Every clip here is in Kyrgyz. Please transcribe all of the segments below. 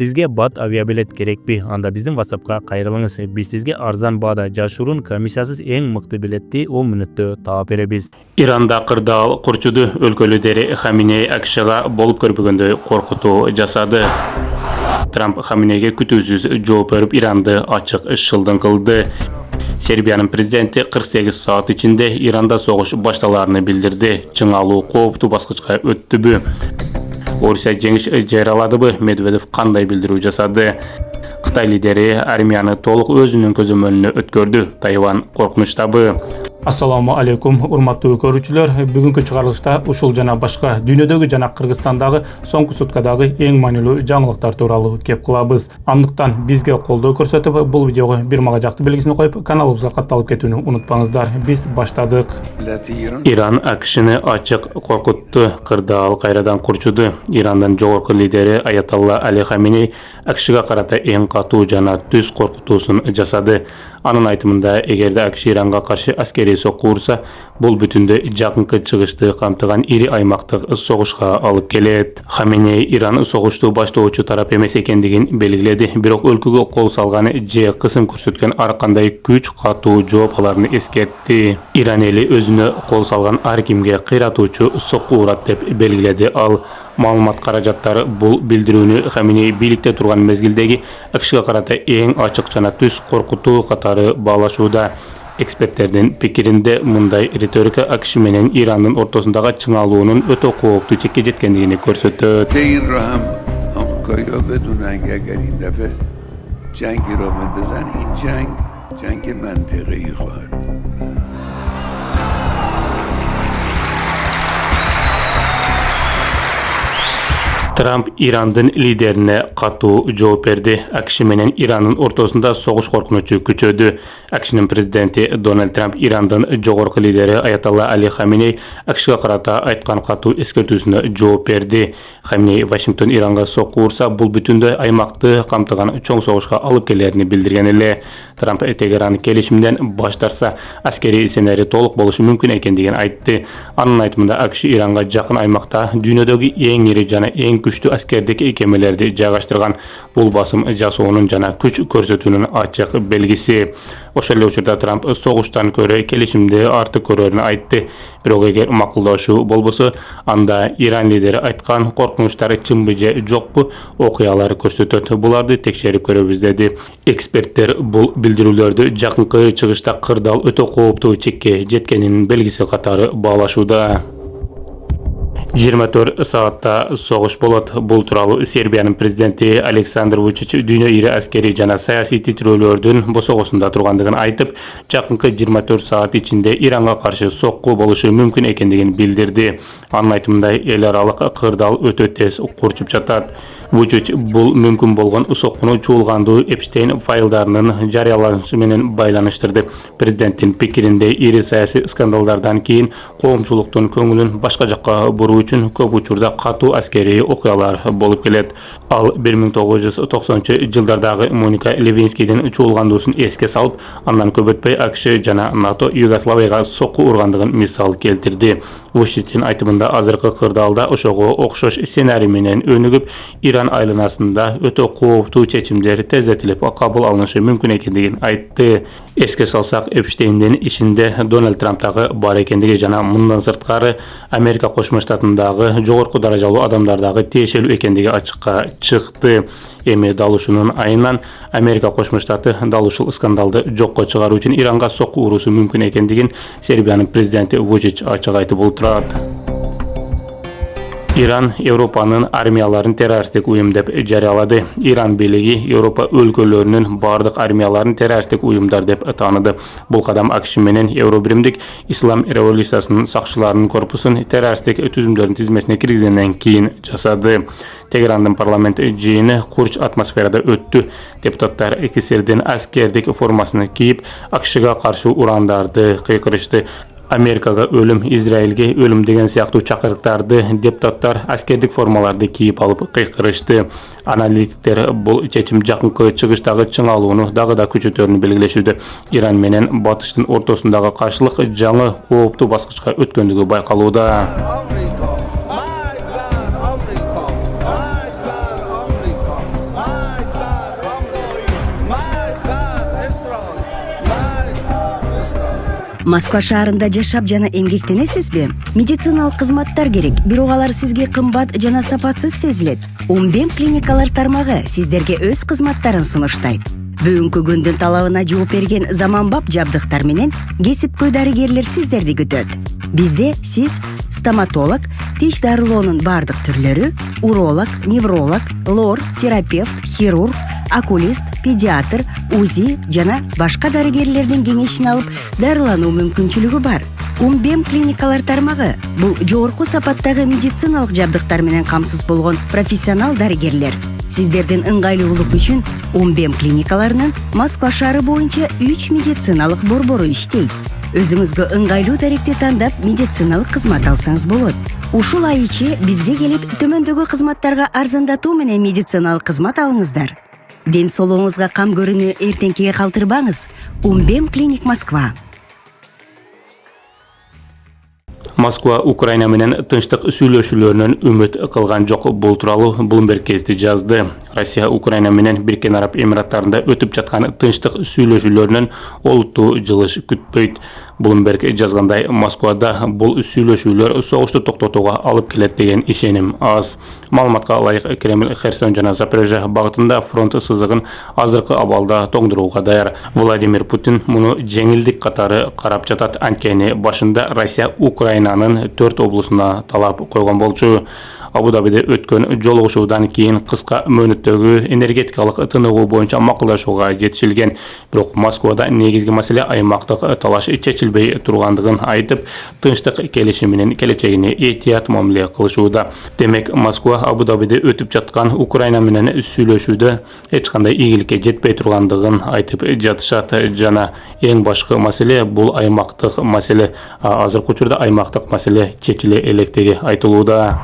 Sizge BAT aviabilet kerekpi? Anda bizdin WhatsApp'ka kayrılыңыз. Biz sizge arzan bağda Жашуурун комиссиясыз эң мыкты билетти 10 мүнөттө таап беребиз. İranda kırdaal kurçudu өлкөлүдери Хаминей акшыга болуп көрбөгөндөй коркутуу жасады. Трамп Хаминейге күтүүсүз жооп берип Иранды ачык шылдың кылды. Сербиянын президенти 48 saat içinde İranda soğuş başlalarini bildirdi. Чыңалуу кооптуу баскычка өттүбү? Орусия жеңиш жарыяладыбы? Медведев кандай билдирүү жасады? Кытай лидери армияны толук өзүнүн көзөмөлүнө өткөрдү. Тайвань коркунучтабы? Assalamu alaikum урматтуу көрүүчүлөр. Бүгүнкү чыгарылышта ушул жана башка дүйнөдөгү жана Кыргызстандагы соңку суткадагы эң маанилүү жаңылыктар тууралуу кеп кылабыз. Андыктан бизге колдоо көрсөтүп, бул видеого бир мага жакты белгисин коюп, каналыбызга катталып кетүүнү унутпаңыздар. Биз баштадык. Иран акшыны ачык коркутту, кырдаал кайрадан курчуду. Ирандан жогорку лидери Аятолла Али Хаминей акшыга карата эң катуу жана түз коркутуусун жасады. Анын айтымында, эгерде акш Иранга каршы аскерий сокку урса, бул бүтүндө жакынкы чыгышты камтыган ири аймактык согушка алып келет. Хаминей Иран согушту баштоочу тарап эмес экендигин белгиледи, бирок өлкөгө кол салганы же кысым көрсөткөн ар кандай күч катуу жооп аларын эскертти. Иран эли өзүнө кол салган ар кимге кыйратуучу сокку урат деп белгиледи ал. Маалымат каражаттары бул билдирүүнү Хаминей бийликте турган мезгилдеги акшга карата эң ачык жана түз коркутуу катары баалашууда. Эксперттердин пикиринде мындай риторика акш менен Ирандын ортосундагы чыңалуунун өтө кооптуу чекке жеткендигини көрсөтөт. Trump İran'ın liderine katуу жооп берди. Акш менен Иранын ортосунда согуш коркунучу күчөдү. Акшнын президенти Дональд Трамп Ирандан жогорку лидери Аятолла Али Хаминей Акшга карата айткан катуу эскертүүсүнө жооп берди. Хаминей Вашингтон Иранга сокку урса, бул бүтүндөй аймакты камтыган чоң согушка алып келерин билдирген эле. Трамп Тегеран келишимден баш тарса, аскерий сценарий толук болушу мүмкүн экендигин айтты. Анын айтымында Акш Иранга жакын аймакта дүйнөдөгү эң ири жана эң күчтүү аскердик кемелерди жайгаштырган. Бул басым жасоонун жана күч көрсөтүүнүн ачык белгиси. Ошол эле учурда Трамп согуштан көрө келишимди артык көрөрүн айтты. Бирок эгер макулдашуу болбосо, анда Иран лидери айткан коркунучтары чынбы же жокпу окуялар көрсөтөт. Буларды текшерип көрөбүз деди. Эксперттер бул билдирүүлөрдү жакынкы чыгышта кырдаал өтө кооптуу чекке жеткенинин белгиси катары баалашууда. 24 saatта согуш болот. Бул тууралуу Сербиянын президенти Александр Вучич дүйнө ири аскерий жана саясий титирөөлөрдүн босогосунда тургандыгын айтып, жакынкы 24 saat ичинде Иранга каршы сокку болушу мүмкүн экендигин билдирди. Анын айтымында эл аралык кырдаал өтө тез курчуп жатат. Вучич бул мүмкүн болгон соккуну чуулгандуу Эпштейн файлдарынын жарыяланышы менен байланыштырды. Президенттин пикиринде ири саясий скандалдардан кийин коомчулуктун көңүлүн башка жакка буруу үчүн көп учурда катуу аскерий окуялар болуп келет. Ал 1990-жылдардагы Моника Левинскийдин чуулгандуусун эске салып, андан көп өтпөй АКШ жана НАТО Югославияга сокку ургандыгын мисал келтирди. Вучичтин айтымында азыркы кырдаалда ошого окшош сценарий менен өнүгүп, Иран айланасында өтө кооптуу чечимдер тездетилип кабыл алынышы мүмкүн экендигин айтты. Эске салсак, Эпштейндин ишинде Дональд Трамптагы бар экендиги жана мындан сырткары Америка Кошмо Штатындагы жогорку даражалуу адамдардагы тиешелүү экендиги ачыкка чыкты. Эми дал ушунун айынан Америка Кошмо Штаты дал ушул скандалды жокко чыгаруу үчүн Иранга сокку уруусу мүмкүн экендигин Сербиянын президенти Вучич ачык айтып отурат. Иран Европанын армияларын террористтик уюм деп жарыялады. Иран бийлиги Европа өлкөлөрүнүн бардык армияларын террористтик уюмдар деп тааныды. Бул кадам АКШ менен Евробиримдик Ислам революциясынын сакчыларынын корпусун террористтик түзүмдөрдүн тизмесине киргизгенден кийин жасады. Тегерандын парламент жыйыны курч атмосферада өттү. Депутаттар КСРдин аскердик формасын кийип, АКШга каршы урандарды кыйкырышты. Америкага өлүм, Израилге өлүм деген сыяктуу чакырыктарды депутаттар аскердик формаларды кийип алып кыйкырышты. Аналитиктер бул чечим жакынкы чыгыштагы чыңалууну дагы да күчөтөрүн белгилешүүдө. Иран менен Батыштын ортосундагы каршылык жаңы кооптуу баскычка өткөндүгү байкалууда. Москва шаарында жашап жана эмгектенесизби? Медициналык кызматтар керек, бирок алар сизге кымбат жана сапатсыз сезилет. Умбем клиникалар тармагы сиздерге өз кызматтарын сунуштайт. Бүгүнкү күндүн талабына жооп берген заманбап жабдыктар менен кесипкөй дарыгерлер сиздерди күтөт. Бизде сиз стоматолог, тиш дарылоонун бардык түрлөрү, уролог, невролог, лор, терапевт, хирург, окулист, педиатр, УЗИ жана башка дарыгерлердин кеңешин алып дарылануу мүмкүнчүлүгү бар. Умбем клиникалар тармагы бул жогорку сапаттагы медициналык жабдыктар менен камсыз болгон профессионал дарыгерлер. Сиздердин ыңгайлуулук үчүн Умбем клиникаларынын Москва шаары боюнча 3 медициналык борбору иштейт. Өзүңүзгө ыңгайлуу даректи тандап медициналык кызмат алсаңыз болот. Ушул ай ичи бизге келип төмөндөгү кызматтарга арзандатуу менен медициналык кызмат алыңыздар. Ден соолугуңузга кам көрүүнү эртеңкиге калтырбаңыз. Умбем клиник Москва. Moskva Ukraina менен тынчтык сүйлөшүүлөрүнөн үмүт кылган жок. Бул тууралуу Bloomberg гезити жазды. Россия Украина менен Бириккен Араб Эмираттарында өтүп жаткан тынчтык сүйлөшүүлөрүнөн олуттуу жылыш күтпөйт. Bloomberg жазгандай, Москвада бул сүйлөшүүлөр согушту токтотууга алып келет деген ишеним аз. Маалыматка ылайык, Кремль Херсон жана Запорожье багытында фронт сызыгын азыркы абалда тоңдурууга даяр. Владимир Путин муну жеңилдик катары карап жатат. Анткени башында Россия Украинанын 4 облусуна талап койгон болчу. Абу-Дабиде өткөн жолугушуудан кийин кыска мөөнөттөгү энергетикалык тыныгуу боюнча макулдашууга жетишилген. Бирок Москвада негизги маселе аймактык талаш чечилбей тургандыгын айтып, тынчтык келишиминин келечегине этият мамиле кылышууда. Демек, Москва Абу-Дабиде өтүп жаткан Украина менен сүйлөшүүдө эч кандай ийгиликке жетпей тургандыгын айтып жатышат жана эң башкы маселе бул аймактык маселе. Азыркы учурда аймактык маселе чечиле электиги айтылууда.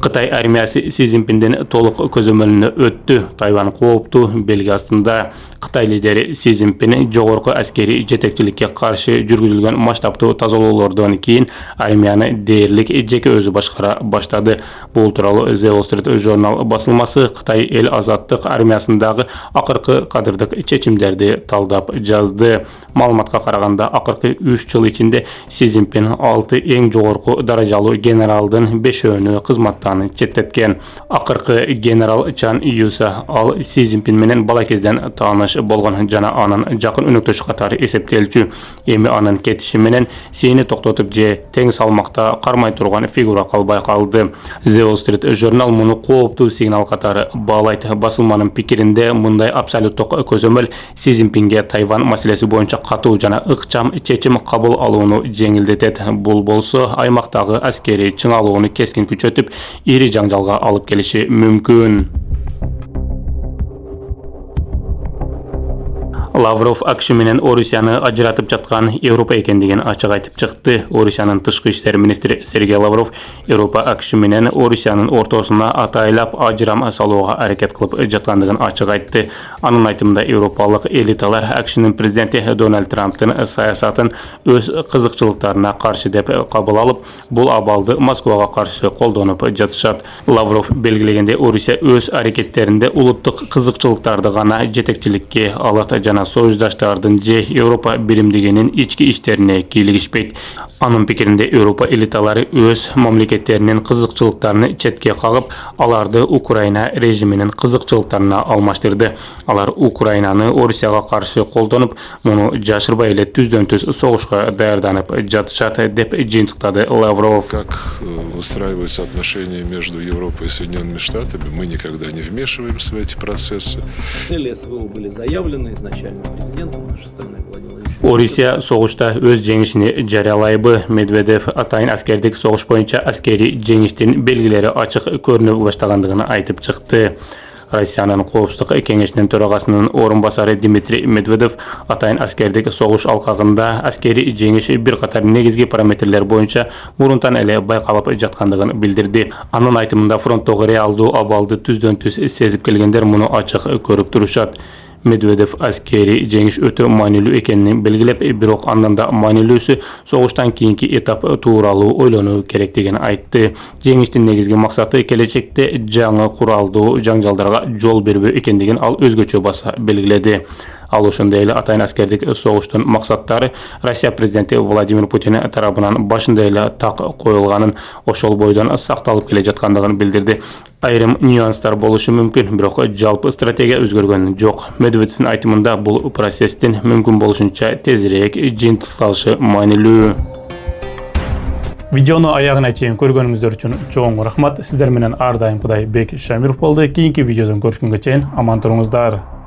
Кытай армиясы Си Цзиньпиндин толук көзөмөлүнө өттү. Тайвань кооптуу белги астында. Кытай лидери Си Цзиньпин жогорку аскери жетекчиликке каршы жүргүзүлгөн масштабтуу тазалоолордон кийин армияны дээрлик жеке өзү башкара баштады. Бул тууралуу The Wall Street Journal басылмасы Кытай эл азаттык армиясындагы акыркы кадырдык чечимдерди талдап жазды. Маалыматка караганда, акыркы 3 жыл ичинде Си Цзиньпин 6 эң жогорку даражалуу генералдын 5-өөнү кызматтан четтеткен. Акыркы генерал Чан Юса ал Си Цзиньпин менен бала кезден тааныш болгон жана анын жакын өнөктөшү катары эсептелчү. Эми анын кетиши менен Сини токтотуп же тең салмакта кармай турган фигура калбай калды. The Wall Street Journal муну кооптуу сигнал катары баалайт. Басылманын пикиринде, мындай абсолюттук көзөмөл Си Цзиньпинге Тайвань маселеси боюнча катуу жана ыкчам чечим кабыл алууну жеңилдетет. Бул болсо аймактагы аскери чыңалууну кескин күчөтүп, ири жаңжалга алып келиши мүмкүн. Лавров акшы менен Орусияны ажыратып жаткан Европа экендигин ачык айтып чыкты. Орусиянын тышкы иштер министри Сергей Лавров Европа акшы менен Орусиянын ортосуна атайлап ажырам салууга аракет кылып жаткандыгын ачык айтты. Анын айтымында европалык элиталар акшынын президенти Дональд Трамптын саясатын өз кызыкчылыктарына каршы деп кабыл алып, бул абалды Москвага каршы колдонуп жатышат. Лавров белгилегенде, Орусия өз аракеттеринде улуттук кызыкчылыктарды гана жетекчиликке алат жана союздаштардын же Европа биримдигинин ички иштерине кийлигишпейт. Анын пикиринде, Европа элиталары өз мамлекеттеринин кызыкчылыктарын четке кагып, аларды Украина режиминин кызыкчылыктарына алмаштырды. Алар Украинаны Орусияга каршы колдонуп, муну жашырбай эле түздөн-түз согушка даярданып жатышат деп жыйынтыктады Лавров. Как выстраиваются отношения между Европой и Соединенными Штатами, мы никогда не вмешиваемся в эти процессы. Цели СВО были заявлены изначально президентом нашей страны Владимиром Владимировичем. Орусия согушта өз жеңишин жарыялайбы? Медведев атайын аскердик согуш боюнча аскери жеңиштин белгилери ачык көрүнө баштагандыгын айтып чыкты. Россиянын коопсуздук кеңешинин төрагасынын орун басары Дмитрий Медведев атайын аскердик согуш алкагында аскери жеңиш бир катар негизги параметрлер боюнча мурунтан эле байкалып жаткандыгын билдирди. Анын айтымында, фронттогу реалдуу абалды түздөн-түз сезип келгендер муну ачык көрүп турушат. Medvedev askeri jengiş ötö maňyly ekenini belgilep, birok andan da maňylysi soğuştan kийинки etap tuuraly oýlanyw kerekdigini aýtdy. Jengişdin negizgi maksaty gelecekde jaňy kuraldy janjaldarga jol berbe ekendigini al özgöçe basa belgiledi. Al oşonda ele ataýyn askerlik soğuştun maksatları Russiya prezidenti Vladimir Putin tarapынан başynda ele tak koýulganyn oşol boýdan saktalyp kele jatgandygyny bildirdi. Ayrım nüanslar boluşu mümkün, birok jalpy strategiýa özgörgeni jok. Medvedev'in aýtymynda bul prosesden mümkün boluşunça tezirek jintlalyşı maňyly. Videonu ayağına çeyin görgönüňizler üçin çoğun rahmat. Sizler menen ardaýym Hudaý Bek Şamirov boldy. Kийинки videodan görüşkünge çeyin aman turuňuzlar.